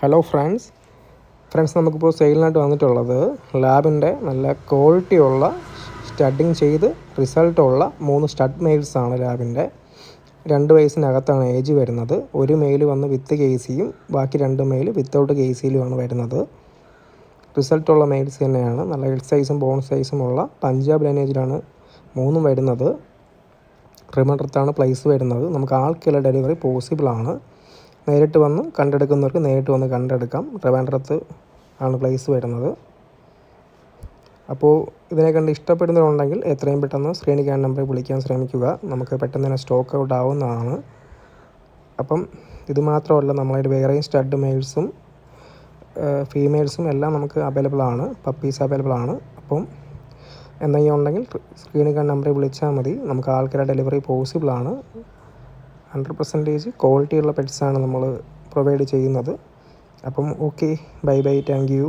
Hello friends നമുക്കിപ്പോൾ സെയിലിനായിട്ട് വന്നിട്ടുള്ളത് ലാബിൻ്റെ നല്ല ക്വാളിറ്റിയുള്ള സ്റ്റഡിങ് ചെയ്ത് റിസൾട്ടുള്ള 3 സ്റ്റഡ് മെയിൽസാണ് ലാബിൻ്റെ. 2 വയസ്സിനകത്താണ് ഏജ് വരുന്നത്. ഒരു മെയിൽ വന്ന് വിത്ത് കേസിയും ബാക്കി 2 മെയിൽ വിത്തൗട്ട് കേസിയിലുമാണ് വരുന്നത്. റിസൾട്ടുള്ള മെയിൽസ് തന്നെയാണ്. നല്ല ഹെഡ് സൈസും ബോൺ സൈസും ഉള്ള പഞ്ചാബ് ലൈനേജിലാണ് 3 വരുന്നത്. ട്രിമണ്ടത്താണ് പ്ലേസ് വരുന്നത്. നമുക്ക് ആൾക്കുള്ള ഡെലിവറി പോസിബിളാണ്. നേരിട്ട് വന്ന് കണ്ടെടുക്കുന്നവർക്ക് നേരിട്ട് വന്ന് കണ്ടെടുക്കാം. ട്രിവാൻഡ്രത്ത് ആണ് പ്ലേസ് വരുന്നത്. അപ്പോൾ ഇതിനെ കണ്ട് ഇഷ്ടപ്പെടുന്നവരുണ്ടെങ്കിൽ എത്രയും പെട്ടെന്ന് സ്ക്രീനിൽ കാണുന്ന നമ്പറിൽ വിളിക്കാൻ ശ്രമിക്കുക. നമുക്ക് പെട്ടെന്ന് തന്നെ സ്റ്റോക്ക് ഔട്ട് ആവുന്നതാണ്. അപ്പം ഇത് മാത്രമല്ല, നമ്മളതിൽ വേറെയും സ്റ്റഡ് മെയിൽസും ഫീമെയിൽസും എല്ലാം നമുക്ക് അവൈലബിൾ ആണ്. പപ്പീസ് അവൈലബിൾ ആണ്. അപ്പം എന്തെങ്കിലും ഉണ്ടെങ്കിൽ സ്ക്രീനിൽ കാണുന്ന നമ്പറിൽ വിളിച്ചാൽ മതി. നമുക്ക് ആൾക്കാരുടെ ഡെലിവറി പോസിബിളാണ്. 100% ക്വാളിറ്റിയുള്ള പെറ്റ്സാണ് നമ്മൾ പ്രൊവൈഡ് ചെയ്യുന്നത്. അപ്പം ഓക്കെ, ബൈ, താങ്ക് യു.